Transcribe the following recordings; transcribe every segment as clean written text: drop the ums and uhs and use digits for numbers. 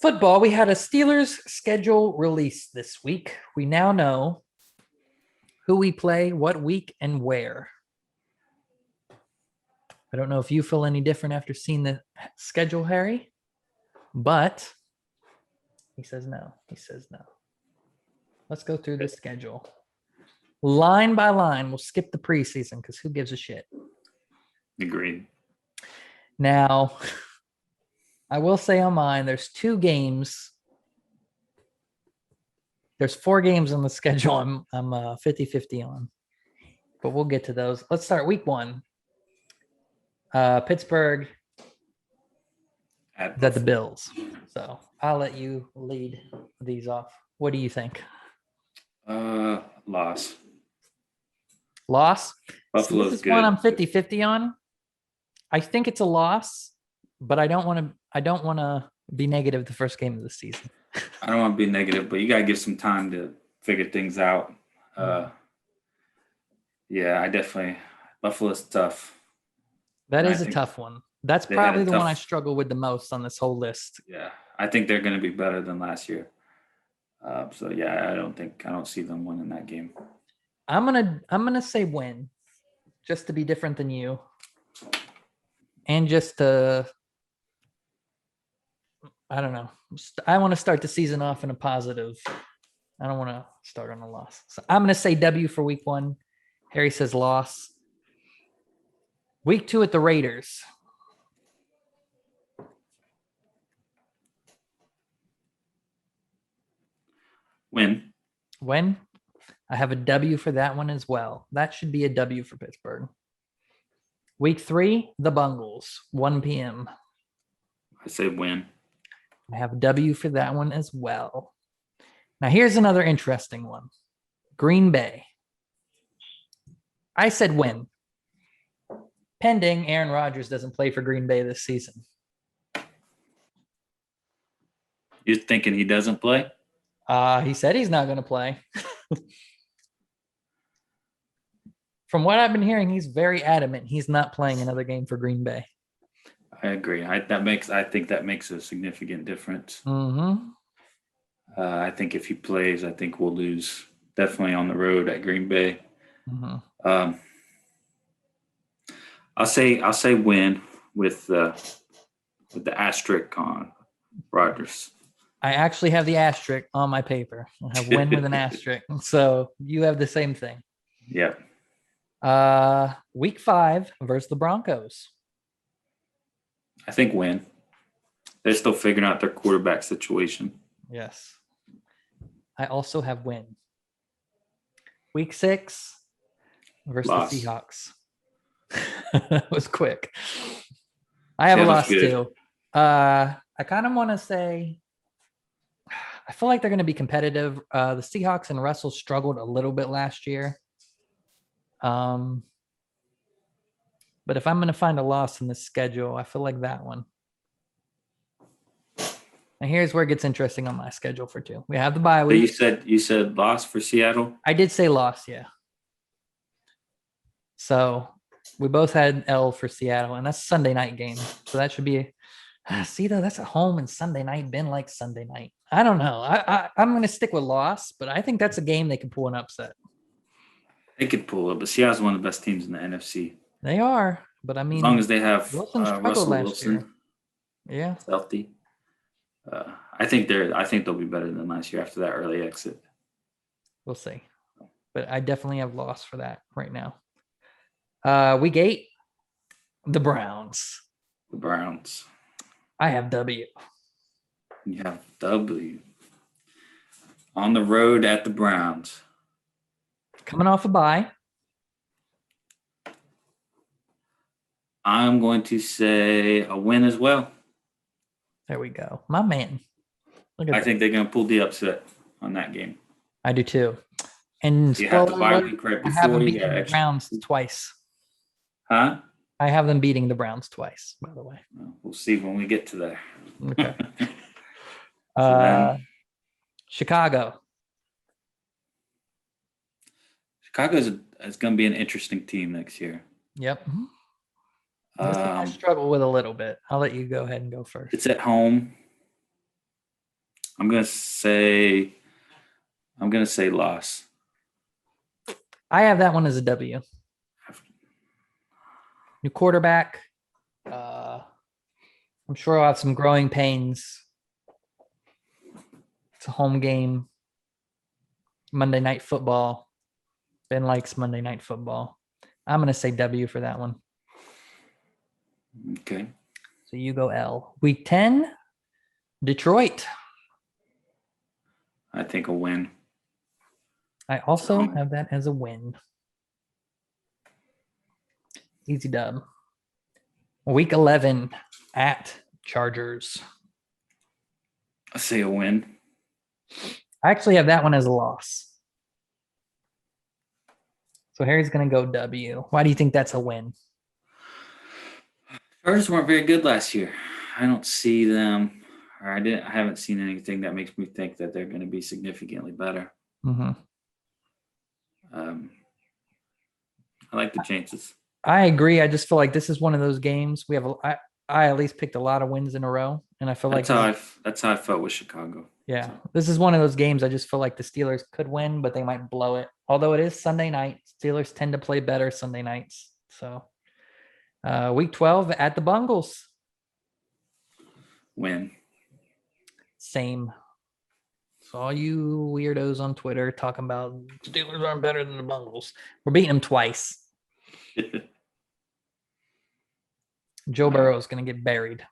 Football, we had a Steelers schedule release this week. We now know who we play, what week, and where. I don't know if you feel any different after seeing the schedule, Harry, but he says no. He says no. Let's go through the schedule. Line by line, we'll skip the preseason because who gives a shit? Agreed. Now, I will say on mine, there's 2 games. There's 4 games on the schedule I'm 50-50 on, but we'll get to those. Let's start week 1. Pittsburgh at the Bills. So I'll let you lead these off. What do you think? Loss. Loss? Buffalo's so this is good. One I'm 50-50 on. I think it's a loss, but I don't want to be negative the first game of the season. I don't want to be negative, but you got to give some time to figure things out. Yeah, I definitely – Buffalo's tough. That is a tough one. That's probably the one I struggle with the most on this whole list. Yeah, I think they're going to be better than last year. So yeah, I don't see them winning that game. I'm gonna say win, just to be different than you, and just to I don't know. I want to start the season off in a positive. I don't want to start on a loss. So I'm gonna say W for week 1. Harry says loss. Week 2 at the Raiders. Win. I have a W for that one as well. That should be a W for Pittsburgh. Week 3, the Bungles, 1 p.m. I say win. I have a W for that one as well. Now, here's another interesting one. Green Bay. I said win. Pending Aaron Rodgers doesn't play for Green Bay this season. You're thinking he doesn't play? He said he's not going to play. From what I've been hearing, he's very adamant he's not playing another game for Green Bay. I agree. I think that makes a significant difference. Mm-hmm. I think if he plays, I think we'll lose definitely on the road at Green Bay. Mm-hmm. I'll say win with the asterisk on Rodgers. I actually have the asterisk on my paper. I have win with an asterisk. So you have the same thing. Yeah. Week 5 versus the Broncos. I think win. They're still figuring out their quarterback situation. Yes. I also have win. Week 6 versus Loss. the Seahawks. That was quick. I have a loss too. I kind of want to say I feel like they're going to be competitive. The Seahawks and Russell struggled a little bit last year. But if I'm going to find a loss in the schedule, I feel like that one. And here's where it gets interesting on my schedule for 2. We have the bye week. You said loss for Seattle? I did say loss, yeah. So we both had L for Seattle, and that's a Sunday night game. So that should be see though, that's at home and Sunday night been like Sunday night. I don't know. I'm going to stick with loss, but I think that's a game they can pull an upset. They could pull it, but Seattle's one of the best teams in the NFC. They are, but I mean, as long as they have Russell Wilson, yeah, healthy. I think they'll be better than last year after that early exit. We'll see, but I definitely have loss for that right now. Week 8, the Browns. The Browns. I have W. You have W. On the road at the Browns. Coming off a bye. I'm going to say a win as well. There we go. My man. I think they're going to pull the upset on that game. I do too. And you have the bye week right before. I have them beating the Browns twice. Huh? I have them beating the Browns twice, by the way. We'll see when we get to there. Okay. Chicago. Chicago's going to be an interesting team next year. Yep. I struggle with a little bit. I'll let you go ahead and go first. It's at home. I'm gonna say loss. I have that one as a W. New quarterback. I'm sure I'll have some growing pains. It's a home game. Monday Night Football. Ben likes Monday Night Football. I'm going to say W for that one. Okay. So you go L. Week 10, Detroit. I think a win. I also have that as a win. Easy dub. Week 11 at Chargers. I say a win. I actually have that one as a loss. So Harry's going to go W. Why do you think that's a win? Chargers weren't very good last year. I don't see them, or I haven't seen anything that makes me think that they're going to be significantly better. Mm-hmm. I like the chances. I agree. I just feel like this is one of those games we have. I at least picked a lot of wins in a row, and I feel that's how I felt with Chicago. Yeah, so. This is one of those games I just feel like the Steelers could win, but they might blow it. Although it is Sunday night, Steelers tend to play better Sunday nights. So, week 12 at the Bungles. Win. Same. So all you weirdos on Twitter talking about Steelers aren't better than the Bungles. We're beating them twice. Joe Burrow is going to get buried.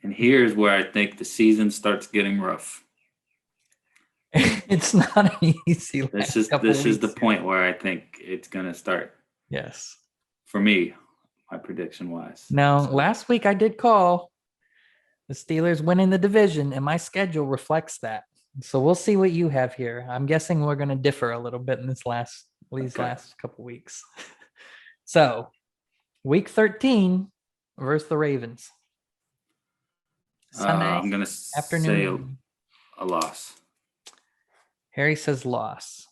And here's where I think the season starts getting rough. It's not an easy. This is the point where I think it's going to start. Yes. For me, my prediction wise. Now, last week I did call the Steelers winning the division, and my schedule reflects that. So we'll see what you have here. I'm guessing we're going to differ a little bit in these last couple weeks. So, week 13 versus the Ravens. Sunday I'm going to afternoon. Say a loss. Harry says loss.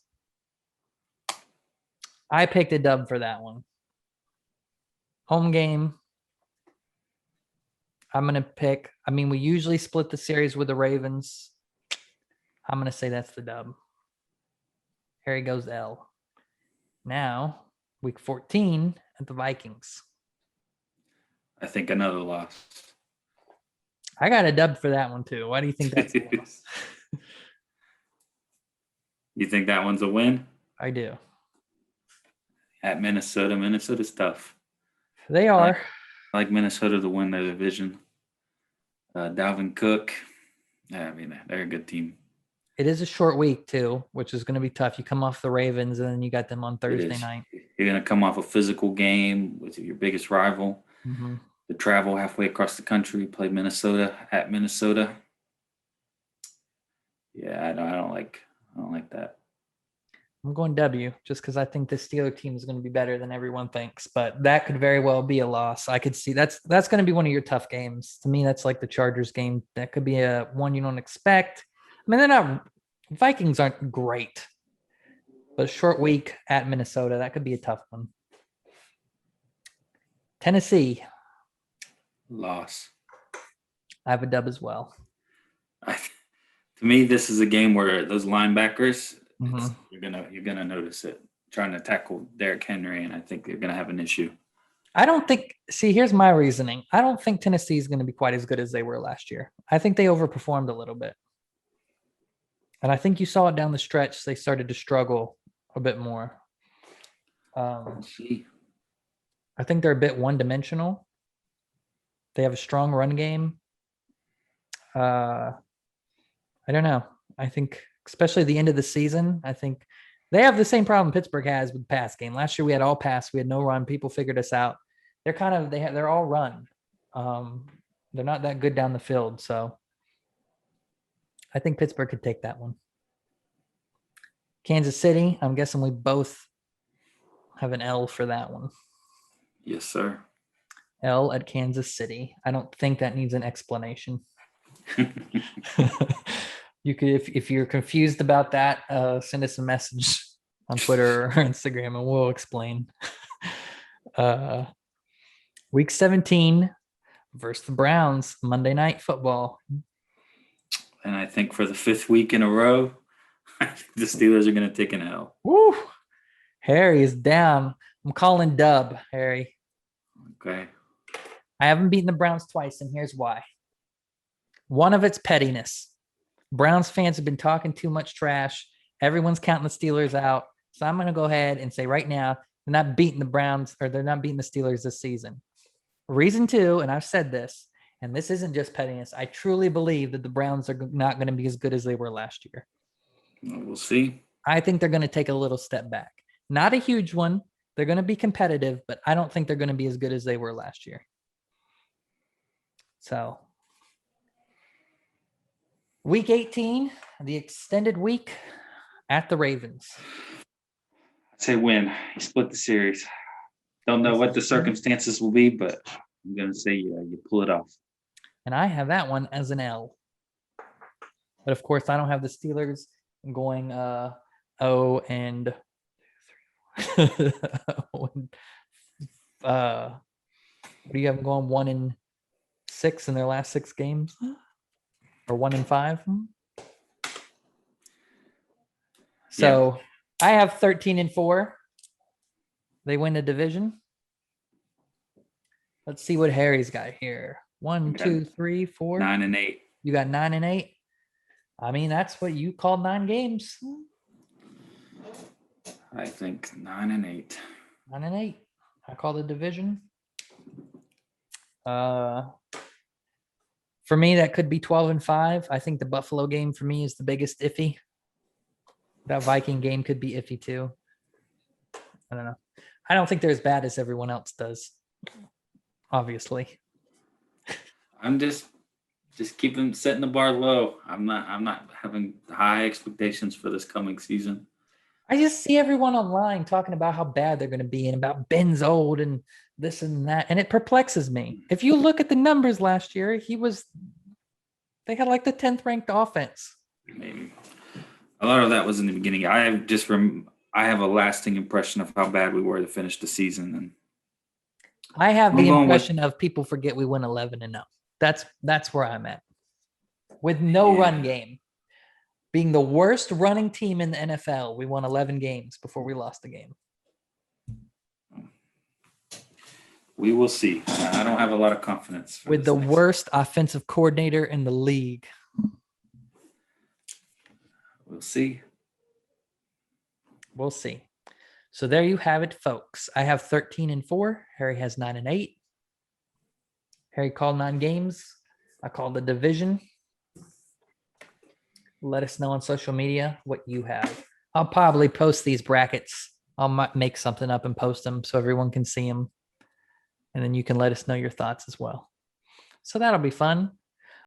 I picked a dub for that one. Home game. I'm going to pick. We usually split the series with the Ravens. I'm going to say that's the dub. Harry goes L. Now, week 14 at the Vikings. I think another loss. I got a dub for that one too. Why do you think that's a loss? You think that one's a win? I do. At Minnesota. Minnesota's tough. They are. I like Minnesota to win their division. Dalvin Cook. They're a good team. It is a short week too, which is going to be tough. You come off the Ravens and then you got them on Thursday night. You're going to come off a physical game with your biggest rival. Mm-hmm. To travel halfway across the country, play Minnesota at Minnesota. Yeah, I don't like that. I'm going W just because I think the Steelers team is going to be better than everyone thinks, but that could very well be a loss. I could see that's going to be one of your tough games. To me, that's like the Chargers game. That could be a one you don't expect. Vikings aren't great, but a short week at Minnesota, that could be a tough one. Tennessee. Loss. I have a dub as well. To me, this is a game where those linebackers, mm-hmm. you're gonna notice it trying to tackle Derrick Henry, and I think you're gonna have an issue. I don't think. See, here's my reasoning. I don't think Tennessee is going to be quite as good as they were last year. I think they overperformed a little bit, and I think you saw it down the stretch. They started to struggle a bit more. I think they're a bit one-dimensional. They have a strong run game. I don't know. I think, especially the end of the season, I think they have the same problem Pittsburgh has with the pass game. Last year we had all pass, we had no run. People figured us out. They're all run. They're not that good down the field, so I think Pittsburgh could take that one. Kansas City, I'm guessing we both have an L for that one. Yes, sir. L at Kansas City. I don't think that needs an explanation. You could, if you're confused about that, send us a message on Twitter or Instagram and we'll explain. Week 17 versus the Browns, Monday Night Football. And I think for the 5th week in a row, I think the Steelers are going to take an L. Woo! Harry is down. I'm calling dub, Harry. Okay. I haven't beaten the Browns twice, and here's why. One of it's pettiness. Browns fans have been talking too much trash. Everyone's counting the Steelers out. So I'm going to go ahead and say right now, they're not beating the Browns, or they're not beating the Steelers this season. Reason two, and I've said this, and this isn't just pettiness. I truly believe that the Browns are not going to be as good as they were last year. We'll see. I think they're going to take a little step back. Not a huge one. They're going to be competitive, but I don't think they're going to be as good as they were last year. So, week 18, the extended week at the Ravens. I'd say win. You split the series. Don't know what the circumstances will be, but I'm going to say you pull it off. And I have that one as an L. But of course, I don't have the Steelers going 0 and what do you have going 1-6 in their last 6 games, or 1-5? So yeah. I have 13-4. They win the division. Let's see what Harry's got here. 1, 2, 3, 4. 9-8. You got 9-8. I mean, that's what you call 9 games. I think 9-8. 9-8. I call the division. For me, that could be 12-5. I think the Buffalo game for me is the biggest iffy. That Viking game could be iffy too. I don't know. I don't think they're as bad as everyone else does. Obviously. I'm just keeping setting the bar low. I'm not having high expectations for this coming season. I just see everyone online talking about how bad they're going to be and about Ben's old and this and that, and it perplexes me. If you look at the numbers last year, they had like the 10th ranked offense. Maybe a lot of that was in the beginning. I have a lasting impression of how bad we were to finish the season, and I have the impression of people forget we went 11-0. That's where I'm at. With no run game. Being the worst running team in the NFL, we won 11 games before we lost the game. We will see. I don't have a lot of confidence. With the worst offensive coordinator in the league. We'll see. We'll see. So there you have it, folks. I have 13-4. Harry has 9-8. Harry called 9 games. I called the division. Let us know on social media what you have. I'll probably post these brackets. I'll make something up and post them so everyone can see them. And then you can let us know your thoughts as well. So that'll be fun.